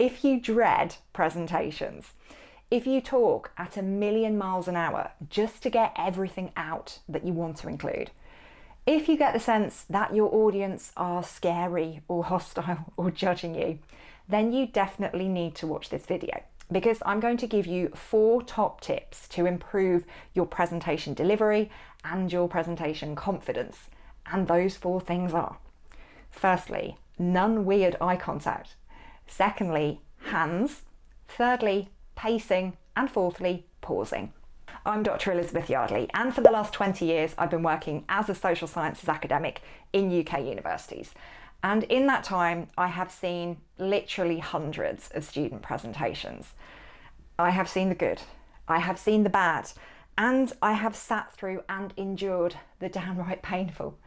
if you dread presentations, if you talk at 1,000,000 miles an hour just to get everything out that you want to include, if you get the sense that your audience are scary or hostile or judging you, then you definitely need to watch this video, because I'm going to give you 4 top tips to improve your presentation delivery and your presentation confidence. And those 4 things are: firstly, none weird eye contact; secondly, hands; thirdly, pacing; and fourthly, pausing. I'm Dr. Elizabeth Yardley, and for the last 20 years I've been working as a social sciences academic in UK universities. And in that time, I have seen literally hundreds of student presentations. I have seen the good, I have seen the bad, and I have sat through and endured the downright painful.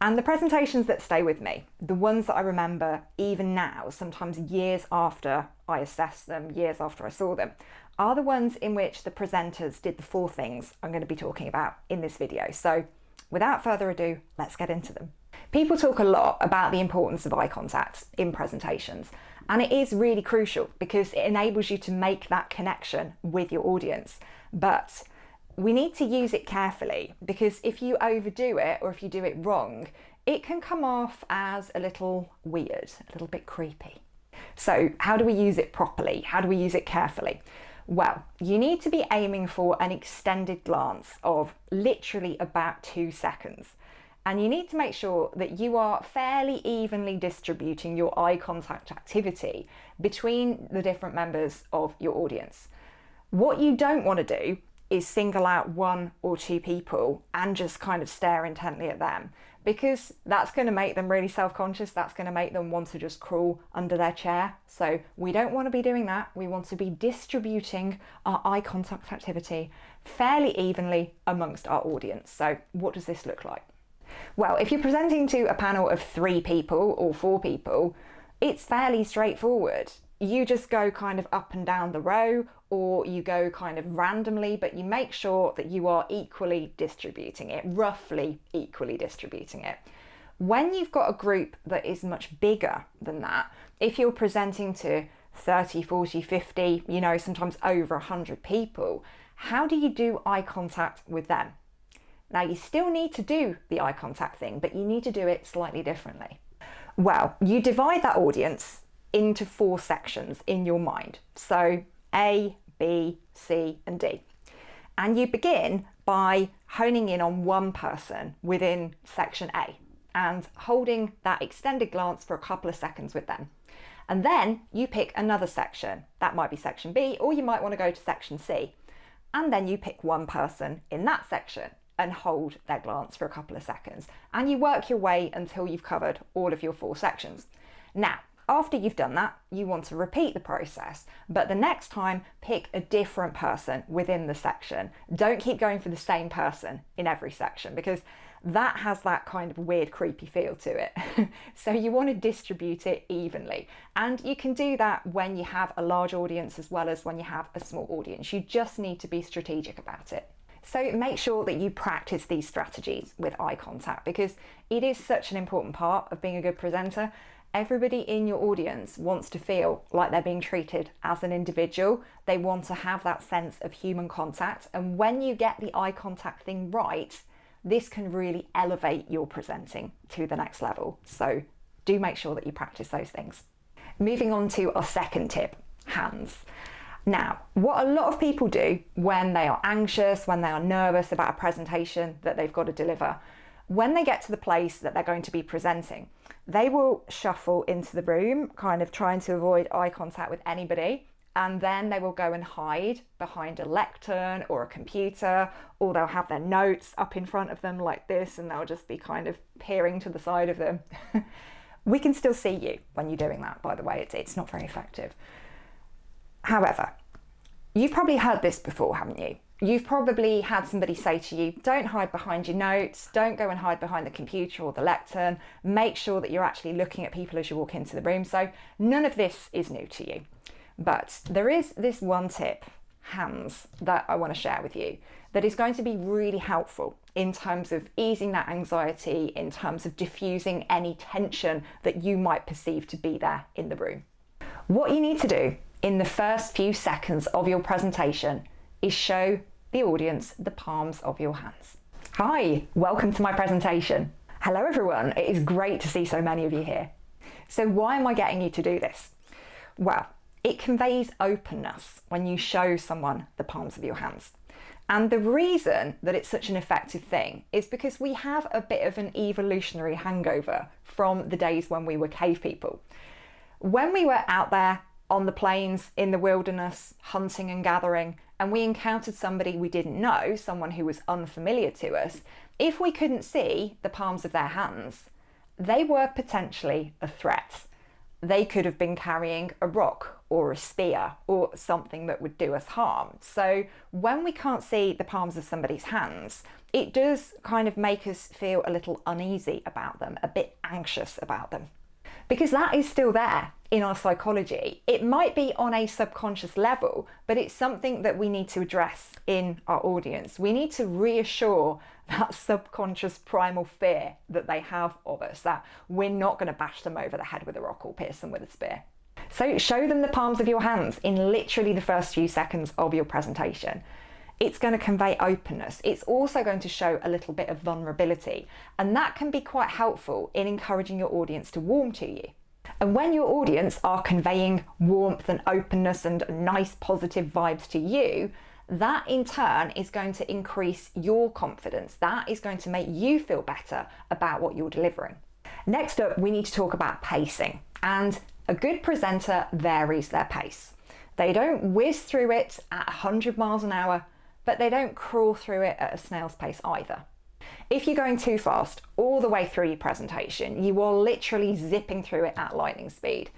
And the presentations that stay with me, the ones that I remember even now, sometimes years after I assessed them, years after I saw them, are the ones in which the presenters did the 4 things I'm going to be talking about in this video. So without further ado, let's get into them. People talk a lot about the importance of eye contact in presentations, and it is really crucial because it enables you to make that connection with your audience. But we need to use it carefully, because if you overdo it or if you do it wrong, it can come off as a little weird, a little bit creepy. So how do we use it properly? How do we use it carefully? Well, you need to be aiming for an extended glance of literally about 2 seconds. And you need to make sure that you are fairly evenly distributing your eye contact activity between the different members of your audience. What you don't want to do is single out 1 or 2 people and just kind of stare intently at them, because that's going to make them really self-conscious. That's going to make them want to just crawl under their chair. So we don't want to be doing that. We want to be distributing our eye contact activity fairly evenly amongst our audience. So what does this look like? Well, if you're presenting to a panel of 3 people or 4 people, it's fairly straightforward. You just go kind of up and down the row, or you go kind of randomly, but you make sure that you are equally distributing it, roughly equally distributing it. When you've got a group that is much bigger than that, if you're presenting to 30, 40, 50, sometimes over 100 people, how do you do eye contact with them? Now, you still need to do the eye contact thing, but you need to do it slightly differently. Well, you divide that audience into 4 sections in your mind. So A, B, C, and D. And you begin by honing in on 1 person within section A and holding that extended glance for a couple of seconds with them. And then you pick another section. That might be section B, or you might want to go to section C. And then you pick 1 person in that section and hold their glance for a couple of seconds. And you work your way until you've covered all of your 4 sections. Now, after you've done that, you want to repeat the process, but the next time pick a different person within the section. Don't keep going for the same person in every section, because that has that kind of weird, creepy feel to it. So you want to distribute it evenly. And you can do that when you have a large audience as well as when you have a small audience. You just need to be strategic about it. So make sure that you practice these strategies with eye contact, because it is such an important part of being a good presenter. Everybody in your audience wants to feel like they're being treated as an individual. They want to have that sense of human contact. And when you get the eye contact thing right, this can really elevate your presenting to the next level. So do make sure that you practice those things. Moving on to our second tip, hands. Now, what a lot of people do when they are anxious, when they are nervous about a presentation that they've got to deliver, when they get to the place that they're going to be presenting, they will shuffle into the room, kind of trying to avoid eye contact with anybody, and then they will go and hide behind a lectern or a computer, or they'll have their notes up in front of them like this, and they'll just be kind of peering to the side of them. We can still see you when you're doing that, by the way. It's not very effective. However, you've probably heard this before, haven't you? You've probably had somebody say to you, don't hide behind your notes, don't go and hide behind the computer or the lectern, make sure that you're actually looking at people as you walk into the room. So none of this is new to you. But there is this 1 tip, hands, that I want to share with you that is going to be really helpful in terms of easing that anxiety, in terms of diffusing any tension that you might perceive to be there in the room. What you need to do in the first few seconds of your presentation is show the audience the palms of your hands. Hi, welcome to my presentation. Hello everyone, it is great to see so many of you here. So why am I getting you to do this? Well, it conveys openness when you show someone the palms of your hands. And the reason that it's such an effective thing is because we have a bit of an evolutionary hangover from the days when we were cave people. When we were out there on the plains, in the wilderness, hunting and gathering, and we encountered somebody we didn't know, someone who was unfamiliar to us, if we couldn't see the palms of their hands, they were potentially a threat. They could have been carrying a rock or a spear or something that would do us harm. So when we can't see the palms of somebody's hands, it does kind of make us feel a little uneasy about them, a bit anxious about them. Because that is still there in our psychology. It might be on a subconscious level, but it's something that we need to address in our audience. We need to reassure that subconscious primal fear that they have of us, that we're not going to bash them over the head with a rock or pierce them with a spear. So show them the palms of your hands in literally the first few seconds of your presentation. It's going to convey openness. It's also going to show a little bit of vulnerability, and that can be quite helpful in encouraging your audience to warm to you. And when your audience are conveying warmth and openness and nice positive vibes to you, that in turn is going to increase your confidence. That is going to make you feel better about what you're delivering. Next up, we need to talk about pacing. And a good presenter varies their pace. They don't whiz through it at 100 miles an hour, but they don't crawl through it at a snail's pace either. If you're going too fast all the way through your presentation, you are literally zipping through it at lightning speed.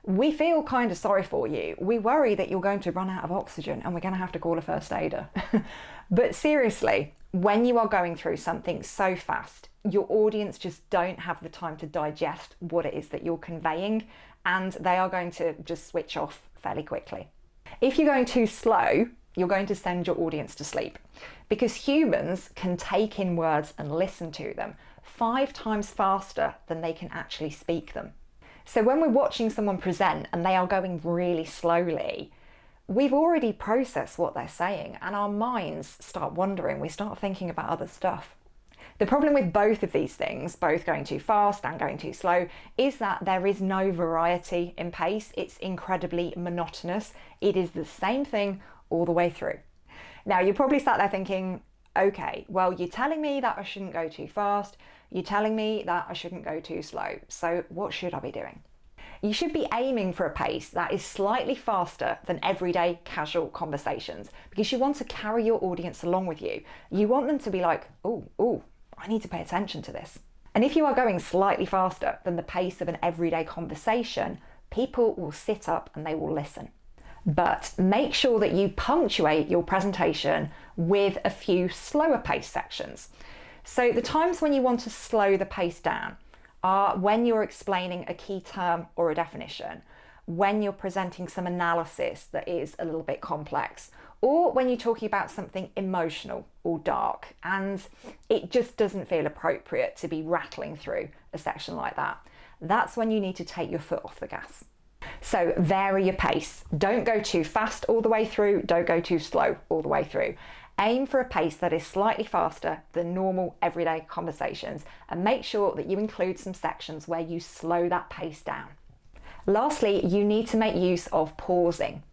We feel kind of sorry for you. We worry that you're going to run out of oxygen and we're going to have to call a first aider. But seriously, when you are going through something so fast, your audience just don't have the time to digest what it is that you're conveying, and they are going to just switch off fairly quickly. If you're going too slow, you're going to send your audience to sleep, because humans can take in words and listen to them 5 times faster than they can actually speak them. So when we're watching someone present and they are going really slowly, we've already processed what they're saying and our minds start wandering. We start thinking about other stuff. The problem with both of these things, both going too fast and going too slow, is that there is no variety in pace. It's incredibly monotonous. It is the same thing all the way through. Now, you're probably sat there thinking, okay, well, you're telling me that I shouldn't go too fast. You're telling me that I shouldn't go too slow. So what should I be doing? You should be aiming for a pace that is slightly faster than everyday casual conversations, because you want to carry your audience along with you. You want them to be like, oh, I need to pay attention to this. And if you are going slightly faster than the pace of an everyday conversation, people will sit up and they will listen. But make sure that you punctuate your presentation with a few slower pace sections. So the times when you want to slow the pace down are when you're explaining a key term or a definition, when you're presenting some analysis that is a little bit complex, or when you're talking about something emotional or dark and it just doesn't feel appropriate to be rattling through a section like that. That's when you need to take your foot off the gas. So vary your pace. Don't go too fast all the way through. Don't go too slow all the way through. Aim for a pace that is slightly faster than normal everyday conversations, and make sure that you include some sections where you slow that pace down. Lastly, you need to make use of pausing,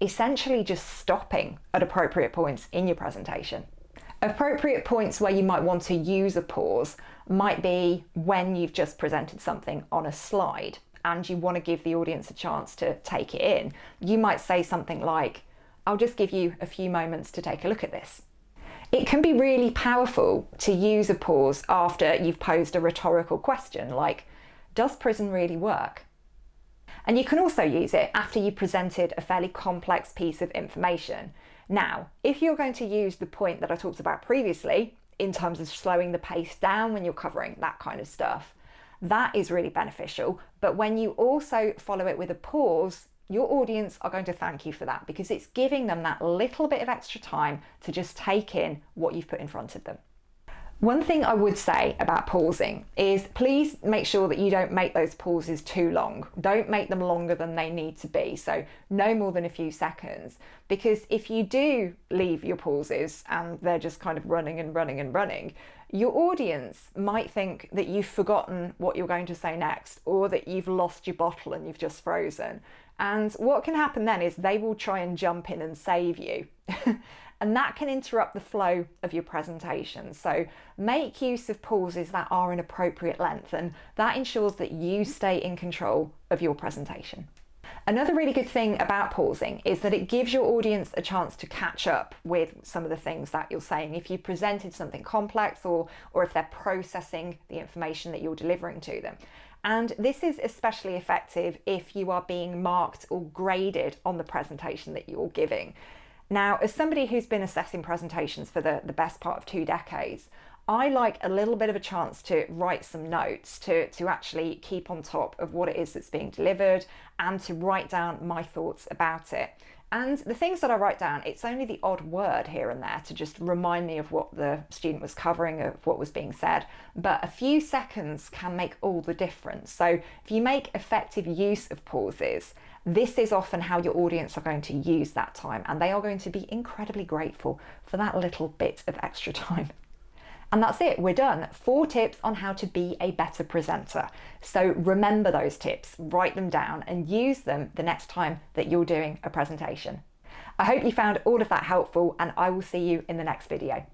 essentially just stopping at appropriate points in your presentation. Appropriate points where you might want to use a pause might be when you've just presented something on a slide and you want to give the audience a chance to take it in. You might say something like, I'll just give you a few moments to take a look at this. It can be really powerful to use a pause after you've posed a rhetorical question like, does prison really work? And you can also use it after you've presented a fairly complex piece of information. Now, if you're going to use the point that I talked about previously, in terms of slowing the pace down when you're covering that kind of stuff, that is really beneficial. But when you also follow it with a pause, your audience are going to thank you for that, because it's giving them that little bit of extra time to just take in what you've put in front of them. One thing I would say about pausing is please make sure that you don't make those pauses too long. Don't make them longer than they need to be, so no more than a few seconds, because if you do leave your pauses and they're just kind of running and running and running, your audience might think that you've forgotten what you're going to say next, or that you've lost your bottle and you've just frozen. And what can happen then is they will try and jump in and save you. And that can interrupt the flow of your presentation. So make use of pauses that are an appropriate length, and that ensures that you stay in control of your presentation. Another really good thing about pausing is that it gives your audience a chance to catch up with some of the things that you're saying. If you presented something complex, or if they're processing the information that you're delivering to them. And this is especially effective if you are being marked or graded on the presentation that you're giving. Now, as somebody who's been assessing presentations for the best part of 2 decades, I like a little bit of a chance to write some notes to actually keep on top of what it is that's being delivered and to write down my thoughts about it. And the things that I write down, it's only the odd word here and there to just remind me of what the student was covering, of what was being said. But a few seconds can make all the difference. So if you make effective use of pauses, this is often how your audience are going to use that time, and they are going to be incredibly grateful for that little bit of extra time. And that's it, we're done. 4 tips on how to be a better presenter. So remember those tips, write them down and use them the next time that you're doing a presentation. I hope you found all of that helpful, and I will see you in the next video.